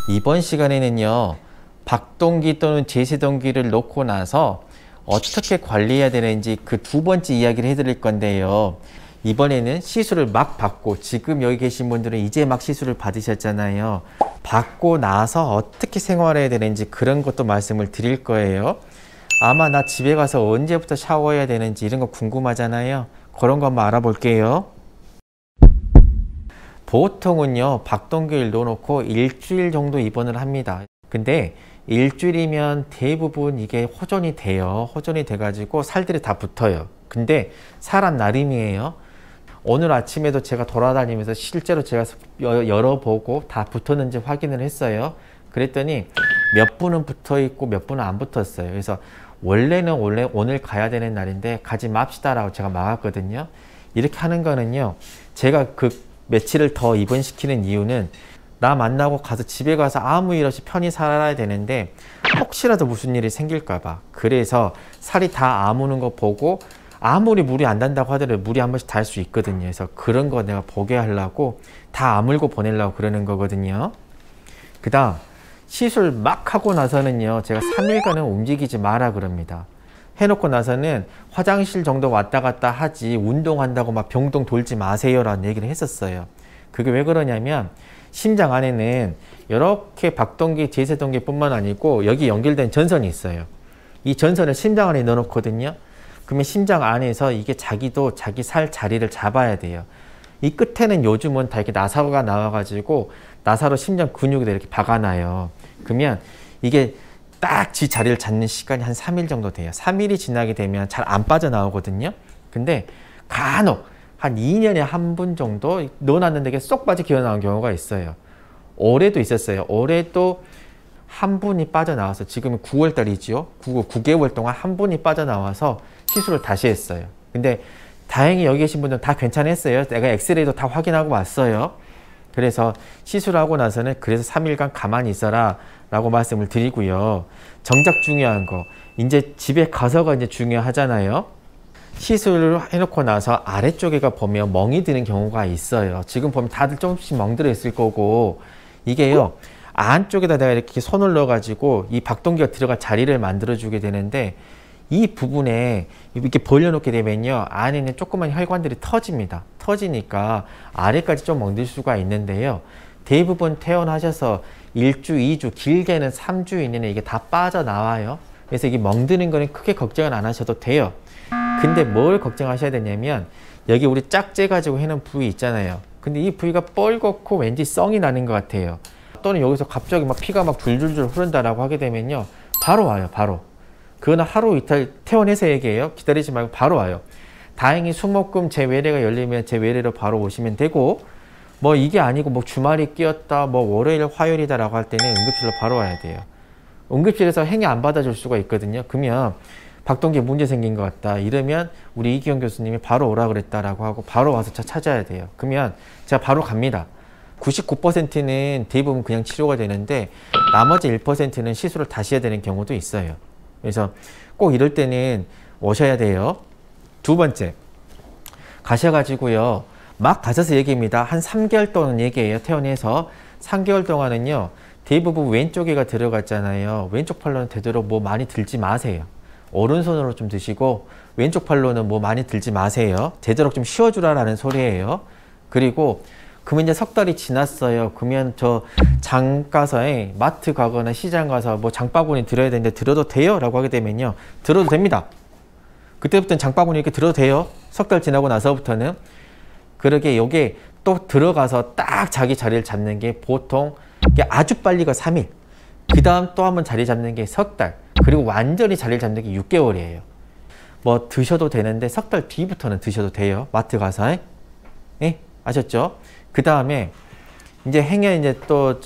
이번 시간에는요, 박동기 또는 제세동기를 놓고 나서 어떻게 관리해야 되는지 그 두 번째 이야기를 해드릴 건데요. 이번에는 시술을 막 받고, 지금 여기 계신 분들은 이제 막 시술을 받으셨잖아요. 받고 나서 어떻게 생활해야 되는지 그런 것도 말씀을 드릴 거예요. 아마 나 집에 가서 언제부터 샤워해야 되는지 이런 거 궁금하잖아요. 그런 거 한번 알아볼게요. 보통은요, 박동기를 넣어놓고 일주일 정도 입원을 합니다. 근데 일주일이면 대부분 이게 호전이 돼요. 호전이 돼가지고 살들이 다 붙어요. 근데 사람 나름이에요. 오늘 아침에도 제가 돌아다니면서 실제로 제가 열어보고 다 붙었는지 확인을 했어요. 그랬더니 몇 분은 붙어 있고 몇 분은 안 붙었어요. 그래서 원래 오늘 가야 되는 날인데 가지 맙시다 라고 제가 막았거든요. 이렇게 하는 거는요, 제가 그 며칠을 더 입원시키는 이유는 나 만나고 가서 집에 가서 아무 일 없이 편히 살아야 되는데 혹시라도 무슨 일이 생길까 봐, 그래서 살이 다 아무는 거 보고, 아무리 물이 안 단다고 하더라도 물이 한 번씩 달 수 있거든요. 그래서 그런 거 내가 보게 하려고 다 아물고 보내려고 그러는 거거든요. 그 다음 시술 막 하고 나서는요, 제가 3일간은 움직이지 마라 그럽니다. 해놓고 나서는 화장실 정도 왔다 갔다 하지 운동한다고 막 병동 돌지 마세요 라는 얘기를 했었어요. 그게 왜 그러냐면 심장 안에는 이렇게 박동기, 제세동기 뿐만 아니고 여기 연결된 전선이 있어요. 이 전선을 심장 안에 넣어놓거든요. 그러면 심장 안에서 이게 자기도 자기 살 자리를 잡아야 돼요. 이 끝에는 요즘은 다 이렇게 나사가 나와가지고 나사로 심장 근육에다 이렇게 박아놔요. 그러면 이게 딱 지 자리를 잡는 시간이 한 3일 정도 돼요. 3일이 지나게 되면 잘 안 빠져나오거든요. 근데 간혹 한 2년에 한 분 정도 넣어놨는데 이게 쏙 빠져 기어나온 경우가 있어요. 올해도 있었어요. 올해도 한 분이 빠져나와서, 지금은 9월달이지요. 9개월 동안 한 분이 빠져나와서 시술을 다시 했어요. 근데 다행히 여기 계신 분들은 다 괜찮았어요. 내가 엑스레이도 다 확인하고 왔어요. 그래서 시술하고 나서는 그래서 3일간 가만히 있어라 라고 말씀을 드리고요. 정작 중요한 거, 이제 집에 가서가 이제 중요하잖아요. 시술을 해놓고 나서 아래쪽에가 보면 멍이 드는 경우가 있어요. 지금 보면 다들 조금씩 멍들어 있을 거고, 이게요, 안쪽에다 내가 이렇게 손을 넣어 가지고 이 박동기가 들어갈 자리를 만들어 주게 되는데, 이 부분에 이렇게 벌려놓게 되면요, 안에 있는 조그만 혈관들이 터집니다. 터지니까 아래까지 좀 멍들 수가 있는데요, 대부분 퇴원하셔서 1주, 2주, 길게는 3주 이내에 이게 다 빠져나와요. 그래서 이게 멍드는 거는 크게 걱정은 안 하셔도 돼요. 근데 뭘 걱정하셔야 되냐면, 여기 우리 짝재 가지고 해놓은 부위 있잖아요. 근데 이 부위가 뻘겋고 왠지 썽이 나는 것 같아요. 또는 여기서 갑자기 막 피가 막 줄줄줄 흐른다라고 하게 되면요, 바로 와요. 바로. 그거는 하루 이틀 퇴원해서 얘기해요. 기다리지 말고 바로 와요. 다행히 수목금 제 외래가 열리면 제 외래로 바로 오시면 되고, 뭐 이게 아니고 뭐 주말이 끼었다, 뭐 월요일 화요일이다 라고 할 때는 응급실로 바로 와야 돼요. 응급실에서 행위 안 받아줄 수가 있거든요. 그러면 박동기에 문제 생긴 것 같다 이러면 우리 이기영 교수님이 바로 오라 그랬다라고 하고 바로 와서 찾아야 돼요. 그러면 제가 바로 갑니다. 99%는 대부분 그냥 치료가 되는데 나머지 1%는 시술을 다시 해야 되는 경우도 있어요. 그래서 꼭 이럴 때는 오셔야 돼요. 두 번째, 가셔가지고요, 막 가셔서 얘기입니다. 한 3개월 동안 얘기해요. 퇴원해서 3개월 동안은요, 대부분 왼쪽에가 들어갔잖아요. 왼쪽 팔로는 되도록 뭐 많이 들지 마세요. 오른손으로 좀 드시고 왼쪽 팔로는 뭐 많이 들지 마세요. 되도록 좀 쉬어주라라는 소리예요. 그리고 그러면 이제 석 달이 지났어요. 그러면 저 장 가서 마트 가거나 시장 가서 뭐 장바구니 들어야 되는데 들어도 돼요? 라고 하게 되면요, 들어도 됩니다. 그때부터는 장바구니 이렇게 들어도 돼요. 석 달 지나고 나서부터는. 그러게 요게 또 들어가서 딱 자기 자리를 잡는 게 보통 아주 빨리가 3일, 그 다음 또 한번 자리 잡는 게 석 달, 그리고 완전히 자리를 잡는 게 6개월이에요. 뭐 드셔도 되는데 석 달 뒤부터는 드셔도 돼요. 마트 가서. 예? 아셨죠? 그 다음에 이제 행여 이제 또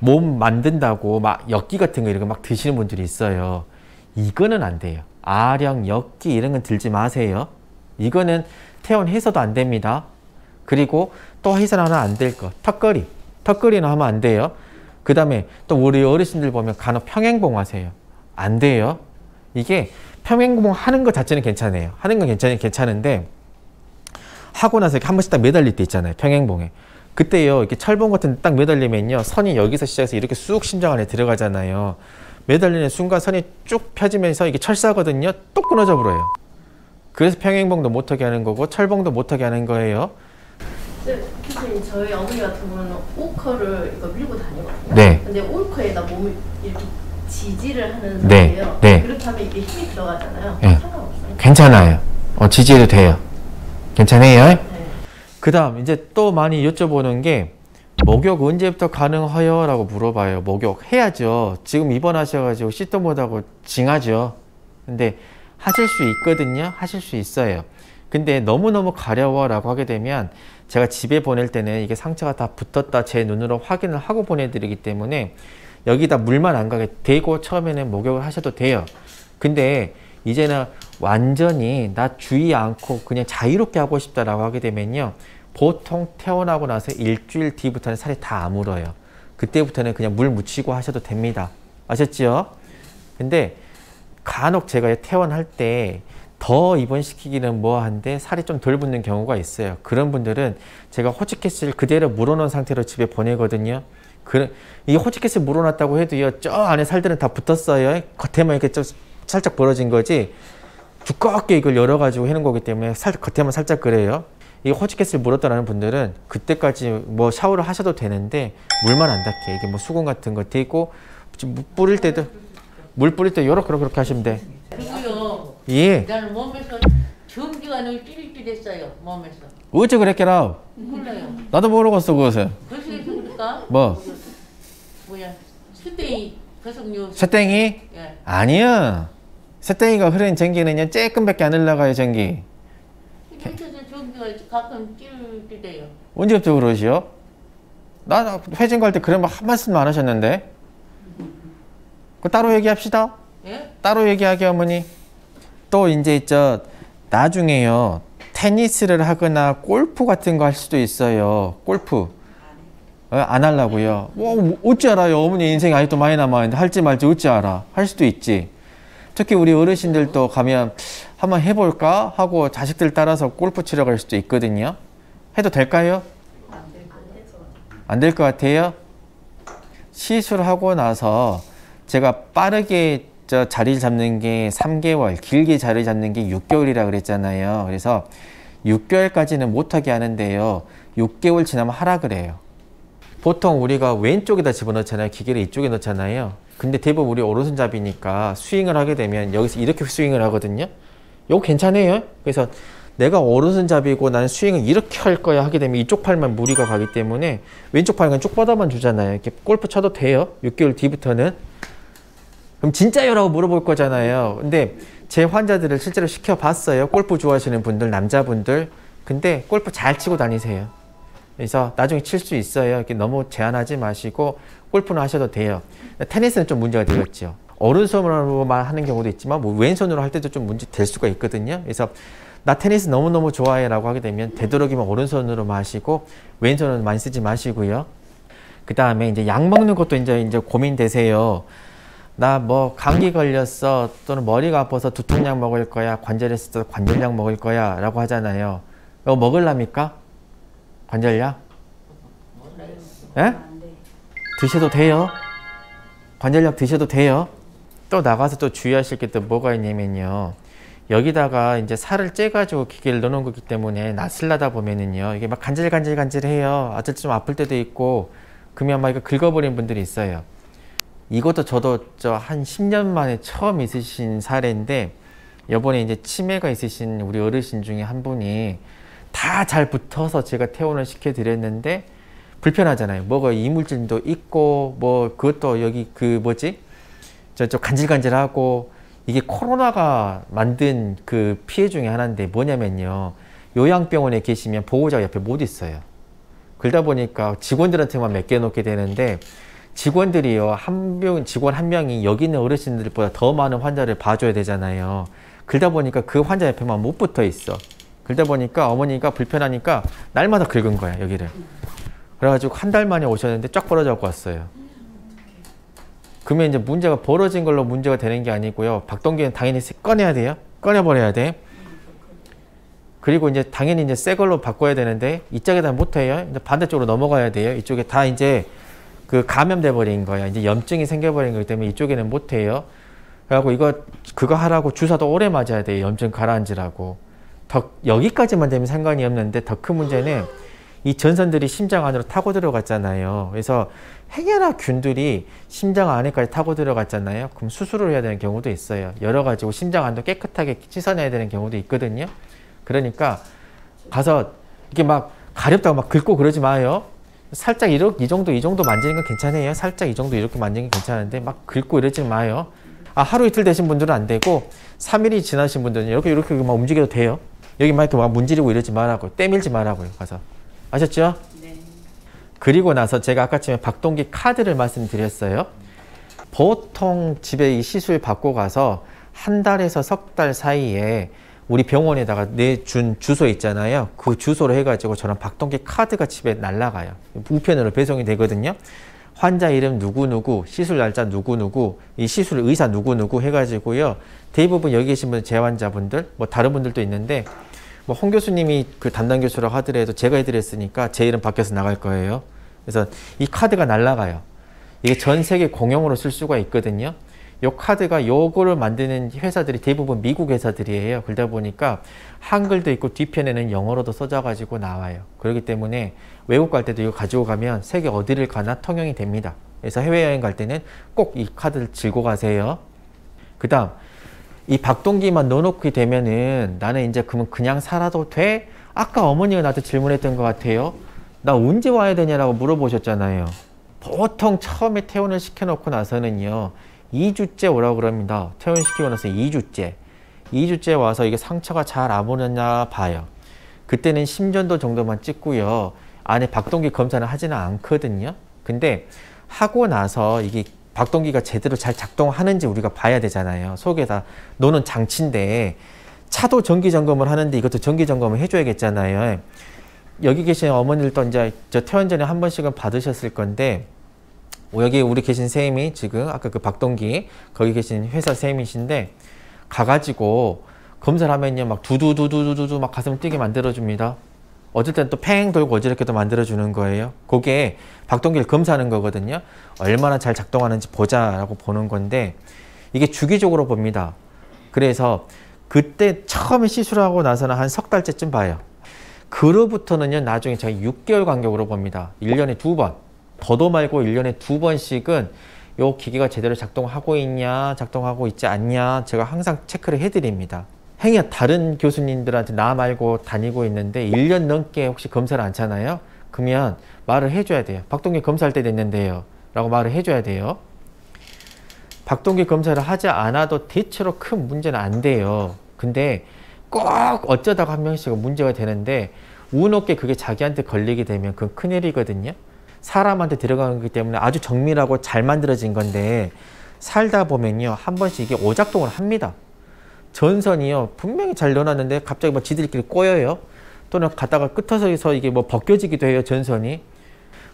몸 만든다고 막 엽기 같은 거 이런 거 막 드시는 분들이 있어요. 이거는 안 돼요. 아령, 엽기 이런 건 들지 마세요. 이거는 퇴원해서도 안 됩니다. 그리고 또 해서는 안 될 거, 턱걸이. 턱걸이는 하면 안 돼요. 그 다음에 또 우리 어르신들 보면 간혹 평행봉 하세요. 안 돼요. 이게 평행봉 하는 것 자체는 괜찮아요. 하는 건 괜찮은데 하고 나서 이렇게 한 번씩 딱 매달릴 때 있잖아요. 평행봉에. 그때요, 이렇게 철봉 같은 데 딱 매달리면요, 선이 여기서 시작해서 이렇게 쑥 심장 안에 들어가잖아요. 매달리는 순간 선이 쭉 펴지면서 이게 철사거든요. 또 끊어져 버려요. 그래서 평행봉도 못하게 하는 거고 철봉도 못하게 하는 거예요. 네, 교수님, 저희 어머니 같은 경우는 오커를 이거 밀고 다니거든요. 네. 근데 오커에다 몸을 이렇게 지지를 하는 네. 상태예요. 네. 그렇다면 이게 힘이 들어가잖아요. 네. 상관없어요? 괜찮아요. 지지해도 돼요. 괜찮아요? 네. 그 다음 이제 또 많이 여쭤보는 게 목욕 언제부터 가능해요? 라고 물어봐요. 목욕 해야죠. 지금 입원하셔가지고 씻도 못하고 징하죠. 근데 하실 수 있거든요. 하실 수 있어요. 근데 너무너무 가려워 라고 하게 되면 제가 집에 보낼 때는 이게 상처가 다 붙었다 제 눈으로 확인을 하고 보내드리기 때문에 여기다 물만 안 가게 대고 처음에는 목욕을 하셔도 돼요. 근데 이제는 완전히 나 주의 않고 그냥 자유롭게 하고 싶다라고 하게 되면요, 보통 퇴원하고 나서 일주일 뒤부터는 살이 다 아물어요. 그때부터는 그냥 물 묻히고 하셔도 됩니다. 아셨죠? 근데 간혹 제가 퇴원할 때 더 입원시키기는 뭐한데 살이 좀 덜 붙는 경우가 있어요. 그런 분들은 제가 호치키스를 그대로 물어놓은 상태로 집에 보내거든요. 이 호치키스 물어놨다고 해도요, 저 안에 살들은 다 붙었어요. 겉에만 이렇게 좀 살짝 벌어진 거지 두껍게 이걸 열어가지고 해는 거기 때문에 겉에만 살짝 그래요. 이 호치키스를 물었다는 분들은 그때까지 뭐 샤워를 하셔도 되는데 물만 안 닿게 이게 뭐 수건 같은 거 떼고 뿌릴 때도 물 뿌릴 때 요렇게 하시면 돼. 그리고요. 예. 나는 몸에서 전기가 너무 찌릿찌릿했어요. 몸에서. 어째 그랬게라? 몰라요. 나도 모르겠어 그것은. 그래서 그럴까? 뭐? 뭐야? 수대이 배송료. 쇠땡이? 예. 아니야. 쇠땡이가 흐르는 전기는요 쬐끔밖에 안 흘러가요 전기. 밑에서 전기가 가끔 찌릿찌릿해요. 언제부터 그러시오? 나 회진 갈 때 그런 말 한 말씀 안 하셨는데. 그 따로 얘기합시다. 예? 따로 얘기하게 어머니. 또 이제 나중에요 테니스를 하거나 골프 같은 거 할 수도 있어요. 골프 안 하려고요. 어찌 알아요? 어머니 인생이 아직도 많이 남아있는데 할지 말지 어찌 알아? 할 수도 있지. 특히 우리 어르신들도 가면 한번 해볼까 하고 자식들 따라서 골프 치러 갈 수도 있거든요. 해도 될까요? 안 될 것 같아요? 시술하고 나서 제가 빠르게 자리 잡는 게 3개월, 길게 자리 잡는 게 6개월이라 그랬잖아요. 그래서 6개월까지는 못하게 하는데요. 6개월 지나면 하라 그래요. 보통 우리가 왼쪽에다 집어넣잖아요. 기계를 이쪽에 넣잖아요. 근데 대부분 우리 오른손잡이니까 스윙을 하게 되면 여기서 이렇게 스윙을 하거든요. 이거 괜찮아요. 그래서 내가 오른손잡이고 나는 스윙을 이렇게 할 거야 하게 되면 이쪽 팔만 무리가 가기 때문에 왼쪽 팔은 그냥 쭉 뻗어만 주잖아요. 이렇게 골프 쳐도 돼요. 6개월 뒤부터는. 그럼 진짜요라고 물어볼 거잖아요. 근데 제 환자들을 실제로 시켜봤어요. 골프 좋아하시는 분들, 남자분들. 근데 골프 잘 치고 다니세요. 그래서 나중에 칠 수 있어요. 이렇게 너무 제한하지 마시고 골프는 하셔도 돼요. 테니스는 좀 문제가 되겠죠. 오른손으로만 하는 경우도 있지만 뭐 왼손으로 할 때도 좀 문제 될 수가 있거든요. 그래서 나 테니스 너무너무 좋아해 라고 하게 되면 되도록이면 오른손으로만 하시고 왼손은 많이 쓰지 마시고요. 그 다음에 이제 약 먹는 것도 이제 고민되세요. 나 뭐 감기 걸렸어 또는 머리가 아파서 두통약 먹을 거야 관절에 있어서 관절약 먹을 거야 라고 하잖아요. 이거 먹을랍니까? 관절약? 예? 드셔도 돼요. 관절약 드셔도 돼요. 또 나가서 또 주의하실 게 또 뭐가 있냐면요, 여기다가 이제 살을 째가지고 기계를 넣어놓은 거기 때문에 낯설라다 보면은요 이게 막 간질간질간질해요. 아들 좀 아플 때도 있고 그러면 막 이거 긁어버리는 분들이 있어요. 이것도 저도 한 10년 만에 처음 있으신 사례인데, 요번에 이제 치매가 있으신 우리 어르신 중에 한 분이 다 잘 붙어서 제가 퇴원을 시켜드렸는데 불편하잖아요. 뭐가 이물질도 있고 뭐 그것도 여기 저쪽 간질간질하고, 이게 코로나가 만든 그 피해 중에 하나인데 뭐냐면요, 요양병원에 계시면 보호자가 옆에 못 있어요. 그러다 보니까 직원들한테만 맡겨놓게 되는데 직원들이요, 직원 한 명이 여기 있는 어르신들보다 더 많은 환자를 봐줘야 되잖아요. 그러다 보니까 그 환자 옆에만 못 붙어 있어. 그러다 보니까 어머니가 불편하니까 날마다 긁은 거야 여기를. 그래가지고 한 달 만에 오셨는데 쫙 벌어져갖고 왔어요. 그러면 이제 문제가 벌어진 걸로 문제가 되는 게 아니고요, 박동기는 당연히 꺼내야 돼요. 꺼내버려야 돼. 그리고 이제 당연히 이제 새 걸로 바꿔야 되는데 이쪽에다 못해요. 이제 반대쪽으로 넘어가야 돼요. 이쪽에 다 이제 그 감염돼 버린 거야. 이제 염증이 생겨버린 거기 때문에 이쪽에는 못해요. 그래갖고 그거 하라고 주사도 오래 맞아야 돼요. 염증 가라앉으라고. 여기까지만 되면 상관이 없는데 더 큰 문제는 이 전선들이 심장 안으로 타고 들어갔잖아요. 그래서 행여나 균들이 심장 안에까지 타고 들어갔잖아요. 그럼 수술을 해야 되는 경우도 있어요. 여러 가지고 심장 안도 깨끗하게 씻어내야 되는 경우도 있거든요. 그러니까 가서 이게 막 가렵다고 막 긁고 그러지 마요. 살짝 이 정도 만지는 건 괜찮아요. 살짝 이 정도 이렇게 만지는 게 괜찮은데 막 긁고 이러지 마요. 하루 이틀 되신 분들은 안 되고 3일이 지나신 분들은 이렇게 막 움직여도 돼요. 여기 막 이렇게 막 문지르고 이러지 말라고. 때밀지 말라고요. 가서. 아셨죠? 네. 그리고 나서 제가 아까쯤에 박동기 카드를 말씀드렸어요. 보통 집에 이 시술 받고 가서 한 달에서 석 달 사이에 우리 병원에다가 내준 주소 있잖아요. 그 주소로 해가지고 저는 박동기 카드가 집에 날라가요. 우편으로 배송이 되거든요. 환자 이름 누구누구, 시술 날짜 누구누구, 이 시술 의사 누구누구 해가지고요. 대부분 여기 계신 분 재환자분들, 뭐 다른 분들도 있는데 뭐 홍 교수님이 그 담당 교수라고 하더라도 제가 해드렸으니까 제 이름 바뀌어서 나갈 거예요. 그래서 이 카드가 날라가요. 이게 전 세계 공용으로 쓸 수가 있거든요. 요 카드가 요거를 만드는 회사들이 대부분 미국 회사들이에요. 그러다 보니까 한글도 있고 뒤편에는 영어로도 써져가지고 나와요. 그렇기 때문에 외국 갈 때도 이거 가지고 가면 세계 어디를 가나 통용이 됩니다. 그래서 해외여행 갈 때는 꼭 이 카드를 들고 가세요. 그 다음 이 박동기만 넣어놓게 되면은 나는 이제 그러면 그냥 살아도 돼? 아까 어머니가 나한테 질문했던 것 같아요. 나 언제 와야 되냐라고 물어보셨잖아요. 보통 처음에 퇴원을 시켜놓고 나서는요. 2주째 오라고 그럽니다. 퇴원시키고 나서 2주째. 2주째 와서 이게 상처가 잘 안 오느냐 봐요. 그때는 심전도 정도만 찍고요. 안에 박동기 검사는 하지는 않거든요. 근데 하고 나서 이게 박동기가 제대로 잘 작동하는지 우리가 봐야 되잖아요. 속에다 놓는 장치인데 차도 정기 점검을 하는데 이것도 정기 점검을 해줘야겠잖아요. 여기 계신 어머니들도 이제 저 퇴원 전에 한 번씩은 받으셨을 건데 여기 우리 계신 선생님이 지금 아까 그 박동기 거기 계신 회사 선생님이신데 가가지고 검사를 하면요 막 두두두두두두 막 가슴을 뛰게 만들어줍니다. 어쩔 땐 또 팽 돌고 어지럽게도 만들어주는 거예요. 그게 박동기를 검사하는 거거든요. 얼마나 잘 작동하는지 보자라고 보는 건데 이게 주기적으로 봅니다. 그래서 그때 처음에 시술하고 나서는 한 석 달째쯤 봐요. 그로부터는요 나중에 저희 6개월 간격으로 봅니다. 1년에 2번. 더도 말고 1년에 2번씩은 요 기계가 제대로 작동하고 있냐 작동하고 있지 않냐 제가 항상 체크를 해드립니다. 행여 다른 교수님들한테 나 말고 다니고 있는데 1년 넘게 혹시 검사를 않잖아요. 그러면 말을 해줘야 돼요. 박동기 검사할 때 됐는데요 라고 말을 해줘야 돼요. 박동기 검사를 하지 않아도 대체로 큰 문제는 안 돼요. 근데 꼭 어쩌다가 한 명씩은 문제가 되는데 운 없게 그게 자기한테 걸리게 되면 그건 큰일이거든요. 사람한테 들어가는 거기 때문에 아주 정밀하고 잘 만들어진 건데 살다 보면요 한 번씩 이게 오작동을 합니다. 전선이요 분명히 잘 넣어놨는데 갑자기 뭐 지들끼리 꼬여요. 또는 가다가 끝에서 이게 뭐 벗겨지기도 해요 전선이.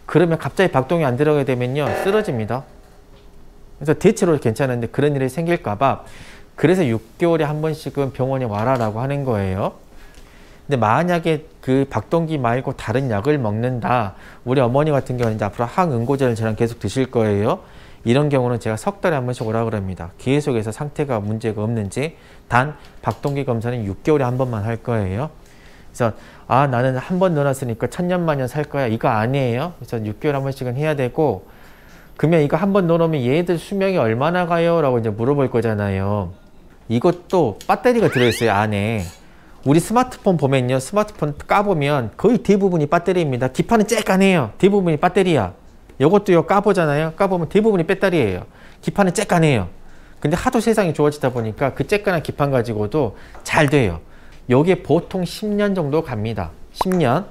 그러면 갑자기 박동이 안 들어가게 되면요 쓰러집니다. 그래서 대체로 괜찮은데 그런 일이 생길까봐 그래서 6개월에 한 번씩은 병원에 와라라고 하는 거예요. 근데 만약에 그 박동기 말고 다른 약을 먹는다. 우리 어머니 같은 경우는 이제 앞으로 항응고제를 저랑 계속 드실 거예요. 이런 경우는 제가 석 달에 한 번씩 오라고 합니다. 계속해서 상태가 문제가 없는지. 단 박동기 검사는 6개월에 한 번만 할 거예요. 그래서 나는 한 번 넣어놨으니까 천년만년 살 거야. 이거 아니에요. 그래서 6개월에 한 번씩은 해야 되고 그러면 이거 한 번 넣어놓으면 얘들 수명이 얼마나 가요? 라고 이제 물어볼 거잖아요. 이것도 배터리가 들어있어요 안에. 우리 스마트폰 보면요. 스마트폰 까보면 거의 대부분이 배터리입니다. 기판은 쬐깐해요. 대부분이 배터리야. 요것도요. 까보잖아요. 까보면 대부분이 배터리예요. 기판은 쬐깐해요. 근데 하도 세상이 좋아지다 보니까 그 쬐깐한 기판 가지고도 잘 돼요. 요게 보통 10년 정도 갑니다. 10년.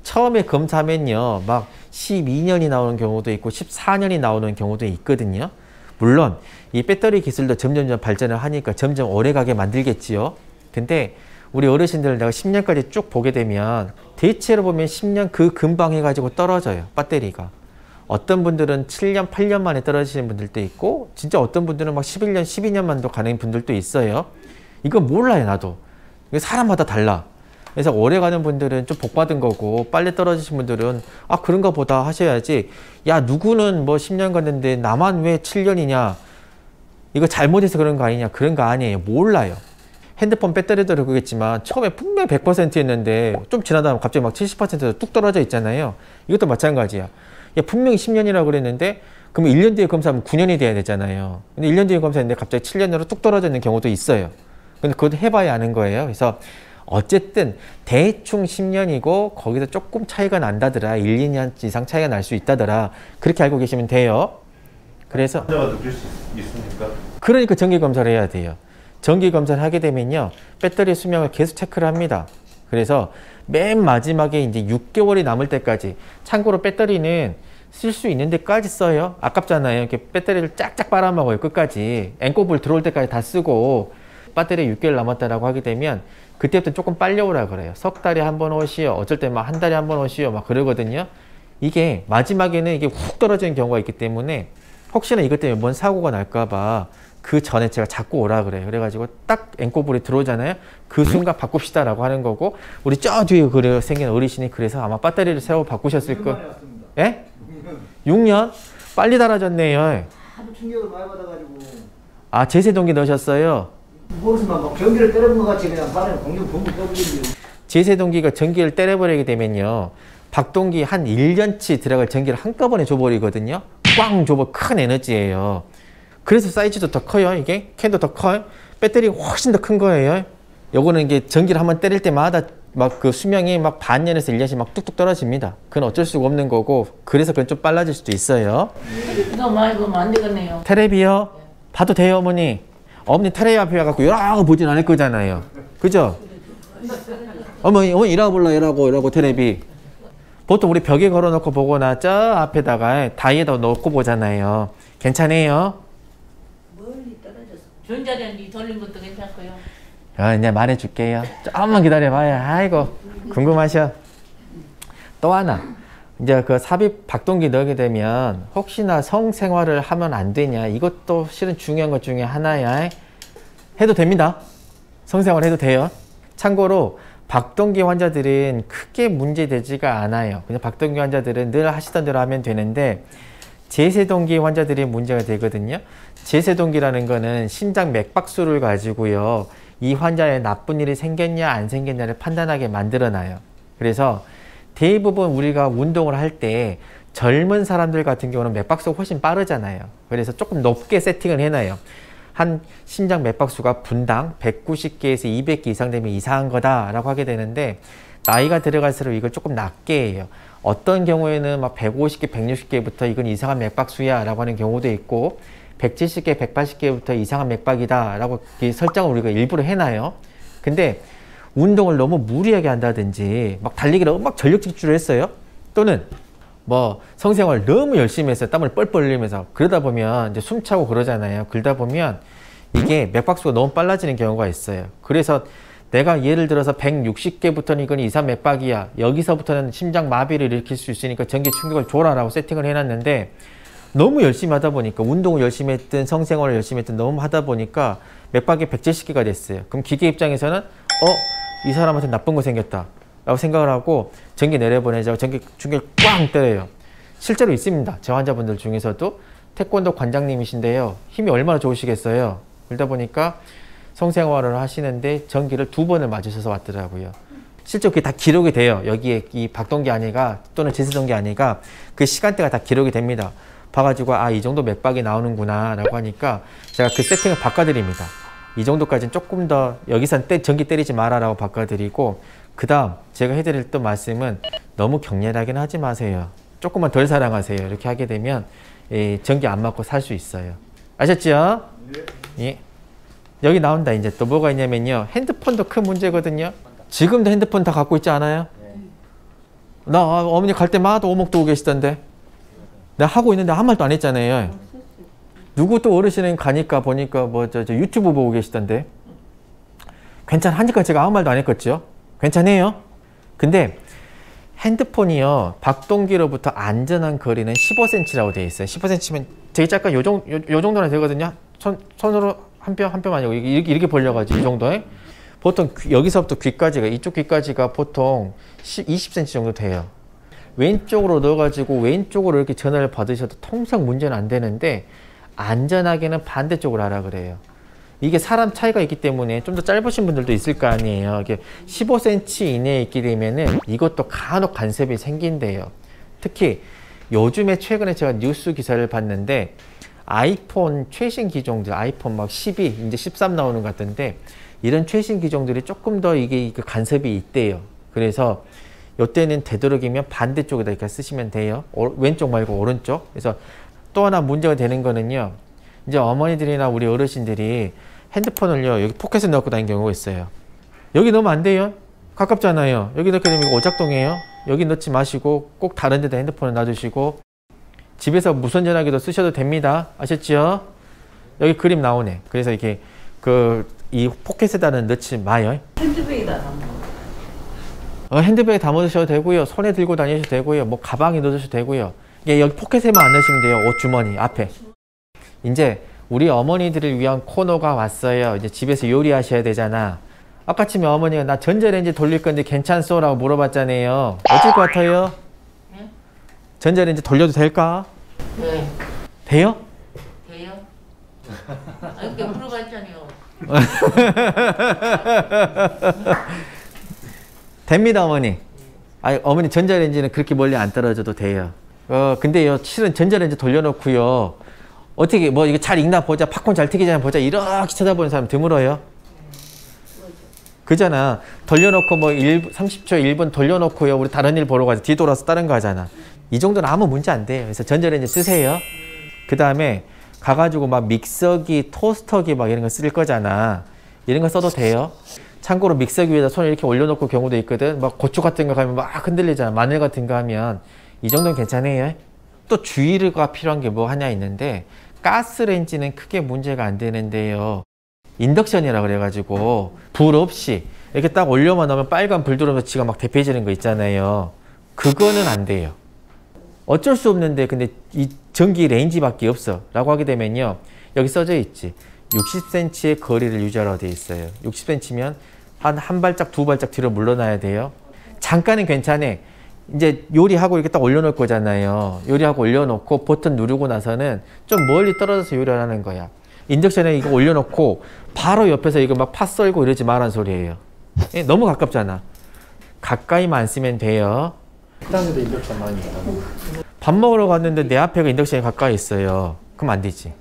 처음에 검사하면요. 막 12년이 나오는 경우도 있고 14년이 나오는 경우도 있거든요. 물론 이 배터리 기술도 점점 발전을 하니까 점점 오래가게 만들겠지요. 근데 우리 어르신들 내가 10년까지 쭉 보게 되면 대체로 보면 10년 그 금방 해가지고 떨어져요. 배터리가. 어떤 분들은 7년, 8년 만에 떨어지는 분들도 있고 진짜 어떤 분들은 막 11년, 12년만도 가는 분들도 있어요. 이건 몰라요 나도. 이거 사람마다 달라. 그래서 오래 가는 분들은 좀 복 받은 거고, 빨리 떨어지신 분들은 아 그런가 보다 하셔야지, 야 누구는 뭐 10년 갔는데 나만 왜 7년이냐, 이거 잘못해서 그런 거 아니냐, 그런 거 아니에요. 몰라요. 핸드폰 배터리도 그러겠지만 처음에 분명히 100%였는데 좀 지나다 보면 갑자기 막 70%로 뚝 떨어져 있잖아요. 이것도 마찬가지야. 야, 분명히 10년이라고 그랬는데 그러면 1년 뒤에 검사하면 9년이 돼야 되잖아요. 근데 1년 뒤에 검사했는데 갑자기 7년으로 뚝 떨어져 있는 경우도 있어요. 근데 그것도 해봐야 아는 거예요. 그래서 어쨌든 대충 10년이고 거기서 조금 차이가 난다더라, 1, 2년 이상 차이가 날 수 있다더라, 그렇게 알고 계시면 돼요. 그래서 환자가 느낄 수 있습니까? 그러니까 정기검사를 해야 돼요. 정기검사를 하게 되면요, 배터리 수명을 계속 체크를 합니다. 그래서 맨 마지막에 이제 6개월이 남을 때까지, 참고로 배터리는 쓸 수 있는 데까지 써요. 아깝잖아요. 이렇게 배터리를 쫙쫙 빨아먹어요. 끝까지 엔코불 들어올 때까지 다 쓰고, 배터리 6개월 남았다라고 하게 되면 그때부터 조금 빨리 오라 그래요. 석 달에 한 번 오시오, 어쩔 때 막 한 달에 한 번 오시오, 막 그러거든요. 이게 마지막에는 이게 훅 떨어지는 경우가 있기 때문에 혹시나 이것 때문에 뭔 사고가 날까봐 그 전에 제가 자꾸 오라 그래요. 그래가지고 딱 엔코불이 들어오잖아요. 그 순간 바꿉시다 라고 하는 거고, 우리 저 뒤에 그래 생긴 어르신이 그래서 아마 배터리를 새로 바꾸셨을 거. 예? 6년? 빨리 달아졌네요. 하도 충격을 많이 받아가지고. 아, 제세동기 넣으셨어요? 모르지만 막 전기를 때려본 것 같이 그냥 사람이 공중 붕붕 떠버리는데. 제세동기가 전기를 때려버리게 되면요, 박동기 한 1년치 들어갈 전기를 한꺼번에 줘버리거든요. 꽝 줘버, 큰 에너지예요. 그래서 사이즈도 더 커요. 이게 캔도 더 커요. 배터리가 훨씬 더 큰 거예요. 요거는 이게 전기를 한번 때릴 때마다 막 그 수명이 막 반년에서 1년씩 막 뚝뚝 떨어집니다. 그건 어쩔 수가 없는 거고, 그래서 그건 좀 빨라질 수도 있어요. 이거 많이 보면 안 되겠네요. 테레비요? 봐도 돼요, 어머니. 어머니 테레비 앞에 와갖고 여러 보진 않을 거잖아요. 그죠? 어머니 일하고 볼라, 이라고 테레비. 보통 우리 벽에 걸어놓고 보거나 저 앞에다가 다이에다 놓고 보잖아요. 괜찮아요? 멀리 떨어져서. 전자레인지 돌린 것도 괜찮고요. 이제 말해줄게요. 조금만 기다려봐요. 아이고, 궁금하셔. 또 하나, 이제 그 삽입 박동기 넣게 되면 혹시나 성생활을 하면 안 되냐, 이것도 실은 중요한 것 중에 하나야. 해도 됩니다. 성생활 해도 돼요. 참고로 박동기 환자들은 크게 문제되지가 않아요. 그냥 박동기 환자들은 늘 하시던 대로 하면 되는데, 제세동기 환자들이 문제가 되거든요. 제세동기라는 거는 심장 맥박수를 가지고요, 이 환자에 나쁜 일이 생겼냐 안 생겼냐를 판단하게 만들어놔요. 그래서 대부분 우리가 운동을 할 때 젊은 사람들 같은 경우는 맥박수가 훨씬 빠르잖아요. 그래서 조금 높게 세팅을 해놔요. 한 심장 맥박수가 분당 190개에서 200개 이상 되면 이상한 거다라고 하게 되는데, 나이가 들어갈수록 이걸 조금 낮게 해요. 어떤 경우에는 막 150개, 160개부터 이건 이상한 맥박수야 라고 하는 경우도 있고, 170개, 180개부터 이상한 맥박이다 라고 설정을 우리가 일부러 해놔요. 근데 운동을 너무 무리하게 한다든지 막 달리기를 막 전력 질주를 했어요. 또는 뭐 성생활 너무 열심히 했어요. 땀을 뻘뻘 흘리면서. 그러다 보면 이제 숨차고 그러잖아요. 그러다 보면 이게 맥박수가 너무 빨라지는 경우가 있어요. 그래서 내가 예를 들어서 160개부터는 이건 이상 맥박이야, 여기서부터는 심장 마비를 일으킬 수 있으니까 전기 충격을 줘라 라고 세팅을 해놨는데, 너무 열심히 하다 보니까, 운동을 열심히 했든 성생활을 열심히 했든 너무 하다 보니까 맥박이 170개가 됐어요. 그럼 기계 입장에서는 이 사람한테 나쁜 거 생겼다 라고 생각을 하고 전기 내려보내자고 전기 충격을 꽝 때려요. 실제로 있습니다. 제 환자분들 중에서도. 태권도 관장님이신데요, 힘이 얼마나 좋으시겠어요. 그러다 보니까 성생활을 하시는데 전기를 2번을 맞으셔서 왔더라고요. 실제 그게 다 기록이 돼요. 여기에 이 박동기 아니가 또는 제세동기 아니가 그 시간대가 다 기록이 됩니다. 봐가지고 이 정도 맥박이 나오는구나 라고 하니까 제가 그 세팅을 바꿔드립니다. 이 정도까지는 조금 더 여기선 전기 때리지 마라 라고 바꿔드리고, 그 다음 제가 해드릴 또 말씀은 너무 격렬하게는 하지 마세요. 조금만 덜 사랑하세요. 이렇게 하게 되면 전기 안 맞고 살 수 있어요. 아셨죠? 예. 여기 나온다. 이제 또 뭐가 있냐면요, 핸드폰도 큰 문제거든요. 지금도 핸드폰 다 갖고 있지 않아요? 나 어머니 갈 때마다 오목도 오고 계시던데. 내가 하고 있는데 한 말도 안 했잖아요. 누구 또 어르신은 가니까 보니까 뭐 저 유튜브 보고 계시던데. 하니까 제가 아무 말도 안 했겠죠. 괜찮아요. 근데 핸드폰이요, 박동기로부터 안전한 거리는 15cm라고 되어 있어요. 15cm면 되게 약간 요 정도나 되거든요. 손으로 한 뼘 한 뼘 아니고 이렇게 벌려가지고 이 정도에. 보통 여기서부터 귀까지가, 이쪽 귀까지가 보통 20cm 정도 돼요. 왼쪽으로 넣어가지고 왼쪽으로 이렇게 전화를 받으셔도 통상 문제는 안 되는데, 안전하게는 반대쪽으로 하라 그래요. 이게 사람 차이가 있기 때문에 좀 더 짧으신 분들도 있을 거 아니에요. 이게 15cm 이내에 있게 되면은 이것도 간혹 간섭이 생긴대요. 특히 요즘에 최근에 제가 뉴스 기사를 봤는데, 아이폰 최신 기종들, 아이폰 막 12, 이제 13 나오는 것 같던데, 이런 최신 기종들이 조금 더 이게 간섭이 있대요. 그래서 이때는 되도록이면 반대쪽에다 이렇게 쓰시면 돼요. 왼쪽 말고 오른쪽. 그래서 또 하나 문제가 되는 거는요, 이제 어머니들이나 우리 어르신들이 핸드폰을요, 여기 포켓에 넣고 다니는 경우가 있어요. 여기 넣으면 안 돼요. 가깝잖아요. 여기 넣게 되면 오작동이에요. 여기 넣지 마시고 꼭 다른 데다 핸드폰을 놔두시고, 집에서 무선 전화기도 쓰셔도 됩니다. 아셨죠? 여기 그림 나오네. 그래서 이렇게 이 포켓에다는 넣지 마요. 핸드백에다 담아. 핸드백에 담아 두셔도 되고요. 손에 들고 다니셔도 되고요. 뭐 가방에 넣으셔도 되고요. 여기 포켓에만 안 넣으시면 돼요. 옷 주머니 앞에. 이제 우리 어머니들을 위한 코너가 왔어요. 이제 집에서 요리하셔야 되잖아. 아까 치면 어머니가 나 전자레인지 돌릴 건데 괜찮소? 라고 물어봤잖아요. 어쩔 것 같아요? 네? 전자레인지 돌려도 될까? 네. 돼요? 돼요? 이렇게 물어봤잖아요. 됩니다, 어머니. 어머니 전자레인지는 그렇게 멀리 안 떨어져도 돼요. 근데요, 실은 전자레인지 돌려놓고요, 어떻게 뭐 이거 잘 익나 보자, 팝콘 잘 튀기잖아 보자, 이렇게 쳐다보는 사람 드물어요. 그잖아. 돌려놓고 뭐 30초, 1분 돌려놓고요, 우리 다른 일 보러 가서 뒤돌아서 다른 거 하잖아. 이 정도는 아무 문제 안 돼요. 그래서 전자레인지 쓰세요. 그 다음에 가가지고 막 믹서기, 토스터기 막 이런 거 쓸 거잖아. 이런 거 써도 돼요. 참고로 믹서기 위에다 손을 이렇게 올려놓고 경우도 있거든. 막 고추 같은 거 하면 막 흔들리잖아. 마늘 같은 거 하면. 이 정도는 괜찮아요. 또 주의가 필요한 게 뭐 하나 있는데, 가스레인지는 크게 문제가 안 되는데요, 인덕션이라 그래가지고 불 없이 이렇게 딱 올려만 놓으면 빨간 불 들어오면서 지가 막 대패지는 거 있잖아요. 그거는 안 돼요. 어쩔 수 없는데 근데 이 전기 레인지밖에 없어 라고 하게 되면요, 여기 써져 있지, 60cm의 거리를 유지하라고 되어 있어요. 60cm면 한 발짝 두 발짝 뒤로 물러나야 돼요. 잠깐은 괜찮아. 이제 요리하고 이렇게 딱 올려놓을 거잖아요. 요리하고 올려놓고 버튼 누르고 나서는 좀 멀리 떨어져서 요리를 하는 거야. 인덕션에 이거 올려놓고 바로 옆에서 이거 막 파 썰고 이러지 말란 소리예요. 너무 가깝잖아. 가까이만 안 쓰면 돼요. 식당에도 인덕션 많이 있다고. 밥 먹으러 갔는데 내 앞에가 인덕션이 가까이 있어요. 그럼 안 되지.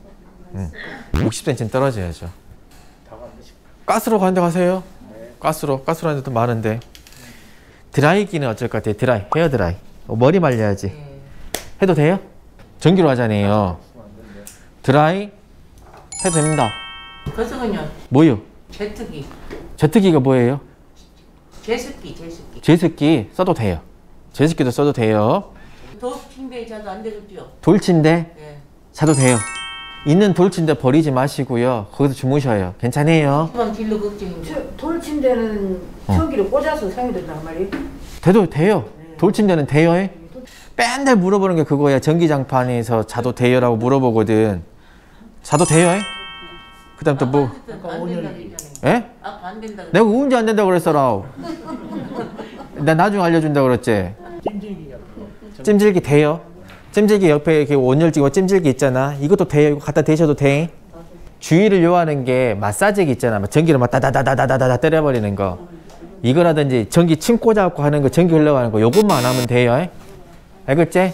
60cm는 떨어져야죠. 가스로 가는 데 가세요. 가스로 하는 데도 많은데. 드라이기는 어쩔 것 같아요. 드라이, 헤어 드라이. 머리 말려야지. 해도 돼요? 전기로 하잖아요. 드라이 해도 됩니다. 그것은요. 뭐요? 제트기. 제트기가 뭐예요? 제습기. 제습기 써도 돼요. 제습기도 써도 돼요. 돌침대에 자도 안 되겠죠? 돌침대 네. 사도 돼요. 있는 돌침대 버리지 마시고요, 거기서 주무셔요. 괜찮아요. 그만 딜로 걱정인데. 돌침대는 전기를 꽂아서 사용이 된단 말이에요? 돼도 돼요. 돌침대는 돼요. 맨날 물어보는 게 그거야. 전기장판에서 자도 돼요라고 물어보거든. 자도 돼요. 그 다음 또 뭐? 안 된다 그랬잖아요. 예? 아까 안 된다 그랬잖아요. 내가 언제 안 된다고 그랬어라. 나 나중에 알려준다고 그랬지. 찜질기 돼요. 찜질기 옆에 이렇게 온열지고 찜질기 있잖아. 이것도 돼요. 이거 갖다 대셔도 돼. 주의를 요하는 게 마사지기 있잖아. 전기를 막 다다다다다다다 때려버리는 거. 이거라든지 전기 침 꽂아갖고 하는 거, 전기 흘러가는 거, 요것만 안 하면 돼요. 알겠지?